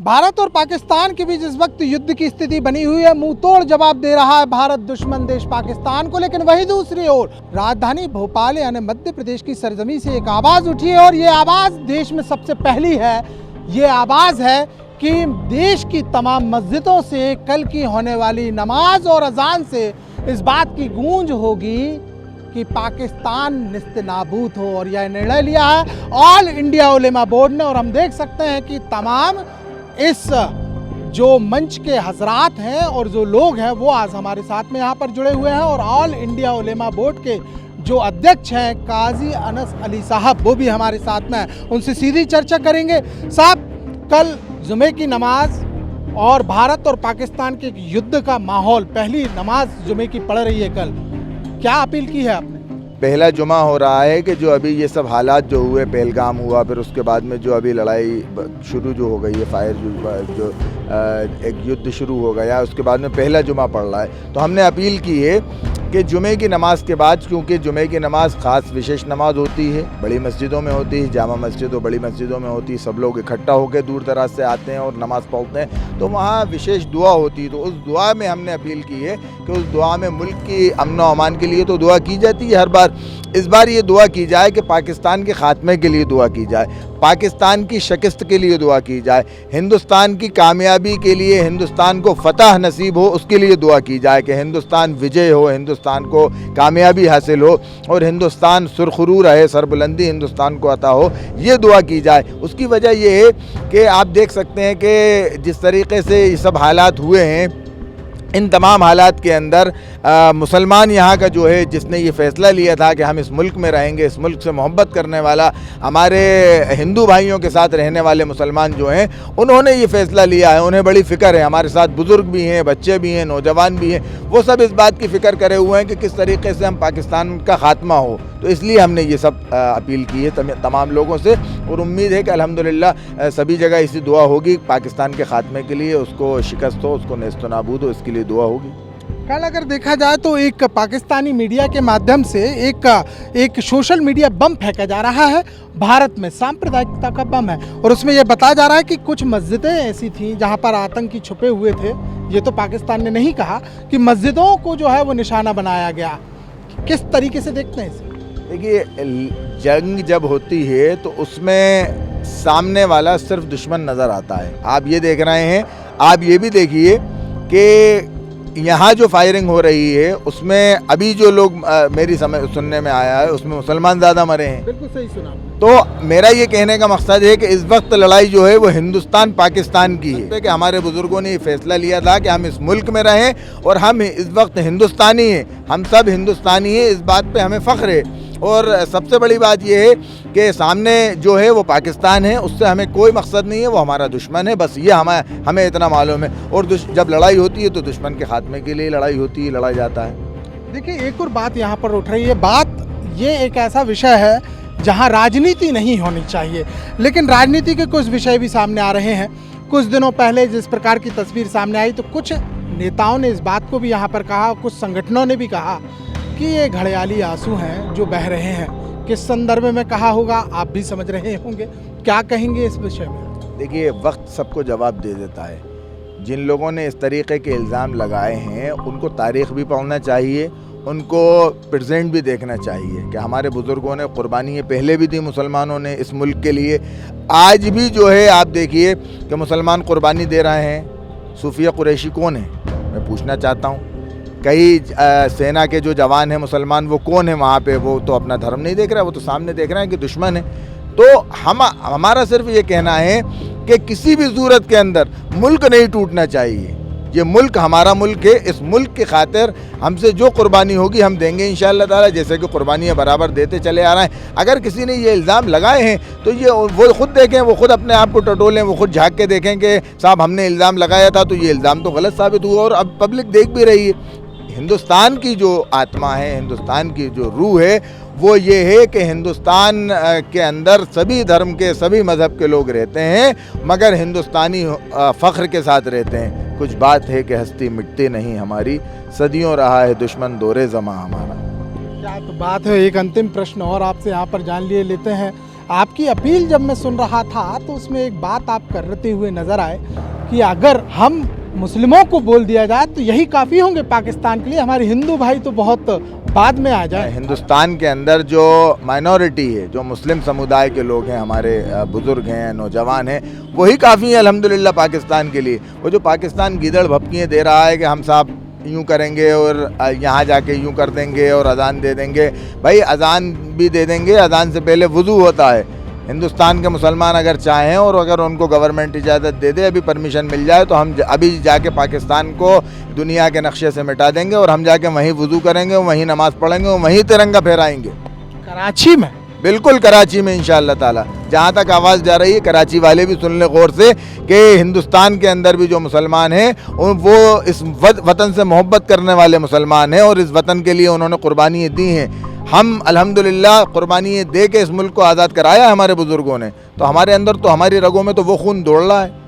भारत और पाकिस्तान के बीच इस वक्त युद्ध की स्थिति बनी हुई है। मुंह तोड़ जवाब दे रहा है भारत दुश्मन देश पाकिस्तान को। लेकिन वही दूसरी ओर राजधानी भोपाल यानी मध्य प्रदेश की सरजमी से एक आवाज उठी है और ये आवाज देश में सबसे पहली है। ये आवाज है कि देश की तमाम मस्जिदों से कल की होने वाली नमाज और अजान से इस बात की गूंज होगी कि पाकिस्तान निस्तेनाबूद हो। और यह निर्णय लिया है ऑल इंडिया उलेमा बोर्ड ने। और हम देख सकते हैं कि तमाम इस जो मंच के हजरात हैं और जो लोग हैं वो आज हमारे साथ में यहाँ पर जुड़े हुए हैं। और ऑल इंडिया उलेमा बोर्ड के जो अध्यक्ष हैं काजी अनस अली साहब वो भी हमारे साथ में हैं। उनसे सीधी चर्चा करेंगे। साहब, कल जुमे की नमाज और भारत और पाकिस्तान के युद्ध का माहौल, पहली नमाज जुमे की पढ़ रही है कल, क्या अपील की है आपने? पहला जुमा हो रहा है कि जो अभी ये सब हालात जो हुए, पहलगाम हुआ, फिर उसके बाद में जो अभी लड़ाई शुरू जो हो गई है, फायर जो एक युद्ध शुरू हो गया, उसके बाद में पहला जुमा पड़ रहा है। तो हमने अपील की है कि जुमे की नमाज के बाद, क्योंकि जुमे की नमाज ख़ास विशेष नमाज होती है, बड़ी मस्जिदों में होती है, जामा मस्जिद और बड़ी मस्जिदों में होती है, सब लोग इकट्ठा होकर दूर दराज से आते हैं और नमाज़ पढ़ते हैं, तो वहाँ विशेष दुआ होती है। तो उस दुआ में हमने अपील की है कि उस दुआ में मुल्क की अमन व अमान के लिए तो दुआ की जाती है हर बार। इस बार ये दुआ की जाए कि पाकिस्तान के ख़ात्मे के लिए दुआ की जाए, पाकिस्तान की शिकस्त के लिए दुआ की जाए, हिंदुस्तान की कामयाबी के लिए, हिंदुस्तान को फतह नसीब हो उसके लिए दुआ की जाए कि हिंदुस्तान विजय हो, हिंदुस्तान को कामयाबी हासिल हो और हिंदुस्तान सुरखरू रहे, सरबुलंदी हिंदुस्तान को अता हो, ये दुआ की जाए। उसकी वजह ये है कि आप देख सकते हैं कि जिस तरीके से ये सब हालात हुए हैं, इन तमाम हालात के अंदर मुसलमान यहाँ का जो है, जिसने ये फ़ैसला लिया था कि हम इस मुल्क में रहेंगे, इस मुल्क से मोहब्बत करने वाला, हमारे हिंदू भाइयों के साथ रहने वाले मुसलमान जो हैं, उन्होंने ये फ़ैसला लिया है। उन्हें बड़ी फ़िक्र है, हमारे साथ बुज़ुर्ग भी हैं, बच्चे भी हैं, नौजवान भी हैं, वो सब इस बात की फ़िक्र करे हुए हैं कि किस तरीके से हम पाकिस्तान का ख़ात्मा हो। तो इसलिए हमने ये सब अपील की है तमाम लोगों से और उम्मीद है कि अल्हम्दुलिल्लाह सभी जगह इसी दुआ होगी पाकिस्तान के ख़ात्मे के लिए, उसको शिकस्त हो, उसको नेस्त नाबूद हो, इसके लिए दुआ होगी। कल अगर देखा जाए तो एक पाकिस्तानी मीडिया के माध्यम से एक सोशल मीडिया बम फेंका जा रहा है भारत में, सांप्रदायिकता का बम है। और उसमें यह बताया जा रहा है कि कुछ मस्जिदें ऐसी थीं जहां पर आतंकी छुपे हुए थे। ये तो पाकिस्तान ने नहीं कहा कि मस्जिदों को जो है वो निशाना बनाया गया। किस तरीके से देखते हैं इसे? देखिए, जंग जब होती है तो उसमें सामने वाला सिर्फ दुश्मन नज़र आता है। आप ये देख रहे हैं, आप ये भी देखिए कि यहाँ जो फायरिंग हो रही है उसमें अभी जो लोग मेरी सुनने में आया है उसमें मुसलमान ज़्यादा मरे हैं। बिल्कुल सही सुना। तो मेरा ये कहने का मकसद है कि इस वक्त लड़ाई जो है वो हिंदुस्तान पाकिस्तान की है कि हमारे बुज़ुर्गों ने ये फैसला लिया था कि हम इस मुल्क में रहें और हम इस वक्त हिंदुस्तानी हैं, हम सब हिंदुस्तानी हैं, इस बात पे हमें फ़ख्र है। और सबसे बड़ी बात यह है कि सामने जो है वो पाकिस्तान है, उससे हमें कोई मकसद नहीं है, वो हमारा दुश्मन है, बस ये हमें इतना मालूम है। और जब लड़ाई होती है तो दुश्मन के खात्मे के लिए लड़ाई होती है, लड़ा जाता है। देखिए, एक और बात यहाँ पर उठ रही है। बात ये एक ऐसा विषय है जहाँ राजनीति नहीं होनी चाहिए, लेकिन राजनीति के कुछ विषय भी सामने आ रहे हैं। कुछ दिनों पहले जिस प्रकार की तस्वीर सामने आई तो कुछ नेताओं ने इस बात को भी यहाँ पर कहा, कुछ संगठनों ने भी कहा कि ये घड़ियाली आंसू हैं जो बह रहे हैं। किस संदर्भ में कहा होगा आप भी समझ रहे होंगे, क्या कहेंगे इस विषय में? देखिए, वक्त सबको जवाब दे देता है। जिन लोगों ने इस तरीके के इल्ज़ाम लगाए हैं उनको तारीख़ भी पढ़ना चाहिए, उनको प्रेजेंट भी देखना चाहिए कि हमारे बुज़ुर्गों ने कुर्बानियाँ पहले भी दी मुसलमानों ने इस मुल्क के लिए। आज भी जो है आप देखिए कि मुसलमान कुर्बानी दे रहे हैं। सूफिया कुरैशी कौन है, मैं पूछना चाहता हूँ। कई सेना के जो जवान हैं मुसलमान, वो कौन है वहाँ पे? वो तो अपना धर्म नहीं देख रहा, वो तो सामने देख रहे हैं कि दुश्मन है। तो हमारा सिर्फ ये कहना है कि किसी भी सूरत के अंदर मुल्क नहीं टूटना चाहिए। ये मुल्क हमारा मुल्क है, इस मुल्क की खातिर हमसे जो कुर्बानी होगी हम देंगे इंशाअल्लाह ताला, जैसे कि कुर्बानियाँ बराबर देते चले आ रहे हैं। अगर किसी ने ये इल्ज़ाम लगाए हैं तो ये वो खुद देखें, वो खुद अपने आप को टटोलें, वो खुद झाँक के देखें कि साहब हमने इल्ज़ाम लगाया था तो ये इल्ज़ाम तो गलत साबित हुआ। और अब पब्लिक देख भी रही है। हिंदुस्तान की जो आत्मा है, हिंदुस्तान की जो रूह है, वो ये है कि हिंदुस्तान के अंदर सभी धर्म के, सभी मज़हब के लोग रहते हैं, मगर हिंदुस्तानी फ़ख्र के साथ रहते हैं। कुछ बात है कि हस्ती मिटती नहीं हमारी, सदियों रहा है दुश्मन दौरे ज़मा हमारा। क्या तो बात है। एक अंतिम प्रश्न और आपसे यहाँ पर जान लेते हैं। आपकी अपील जब मैं सुन रहा था तो उसमें एक बात आप करते हुए नजर आए कि अगर हम मुस्लिमों को बोल दिया जाए तो यही काफ़ी होंगे पाकिस्तान के लिए, हमारे हिंदू भाई तो बहुत बाद में आ जाए। हिंदुस्तान के अंदर जो माइनॉरिटी है, जो मुस्लिम समुदाय के लोग हैं, हमारे बुज़ुर्ग हैं, नौजवान हैं, वही काफ़ी है अल्हम्दुलिल्लाह पाकिस्तान के लिए। वो जो पाकिस्तान गीदड़ भपकियाँ दे रहा है कि हम साहब यूँ करेंगे और यहाँ जाके यूँ कर देंगे और अजान दे देंगे, भाई अजान भी दे देंगे, अजान से पहले वुज़ू होता है। हिंदुस्तान के मुसलमान अगर चाहें और अगर उनको गवर्नमेंट इजाज़त दे दे, अभी परमिशन मिल जाए, तो हम अभी जाके पाकिस्तान को दुनिया के नक्शे से मिटा देंगे और हम जाके वहीं वुज़ू करेंगे, वहीं नमाज़ पढ़ेंगे, वहीं तिरंगा फहराएंगे। कराची में? बिल्कुल कराची में इंशाअल्लाह ताला। जहाँ तक आवाज़ जा रही है, कराची वाले भी सुन ले गौर से कि हिंदुस्तान के अंदर भी जो मुसलमान हैं वो इस वतन से मोहब्बत करने वाले मुसलमान हैं और इस वतन के लिए उन्होंने कुर्बानियाँ दी हैं। हम अल्हम्दुलिल्लाह कुर्बानियाँ दे के इस मुल्क को आज़ाद कराया हमारे बुज़ुर्गों ने, तो हमारे अंदर तो हमारी रगों में तो वो खून दौड़ रहा है।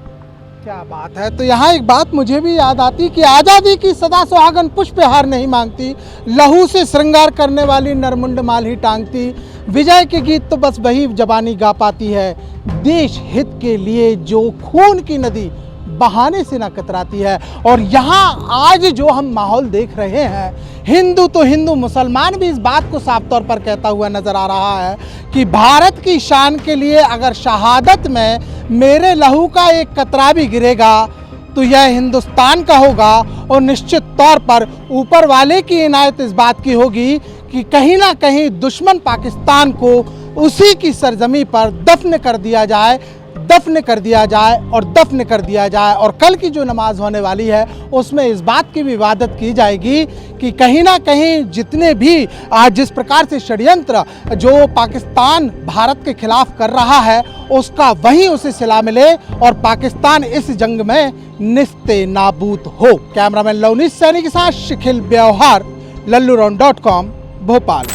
क्या बात है। तो यहाँ एक बात मुझे भी याद आती कि आज़ादी की सदा सुहागन पुष्प हार नहीं मांगती, लहू से श्रृंगार करने वाली नरमुंड माल ही टांगती, विजय के गीत तो बस वही जबानी गा पाती है, देश हित के लिए जो खून की नदी बहाने से ना कतराती है। और यहाँ आज जो हम माहौल देख रहे हैं, हिंदू तो हिंदू, मुसलमान भी इस बात को साफ तौर पर कहता हुआ नजर आ रहा है कि भारत की शान के लिए अगर शहादत में मेरे लहू का एक कतरा भी गिरेगा तो यह हिंदुस्तान का होगा। और निश्चित तौर पर ऊपर वाले की इनायत इस बात की होगी कि कहीं ना कहीं दुश्मन पाकिस्तान को उसी की सरजमी पर दफन कर दिया जाए, दफन कर दिया जाए और दफन कर दिया जाए। और कल की जो नमाज होने वाली है उसमें इस बात की भी इबादत की जाएगी कि कहीं ना कहीं जितने भी आज जिस प्रकार से षड्यंत्र जो पाकिस्तान भारत के खिलाफ कर रहा है उसका वहीं उसे सिला मिले और पाकिस्तान इस जंग में निस्ते नाबूद हो। कैमरामैन लवनीश सैनी के साथ शिखिल ब्यौहार, लल्लूरॉन.com, भोपाल।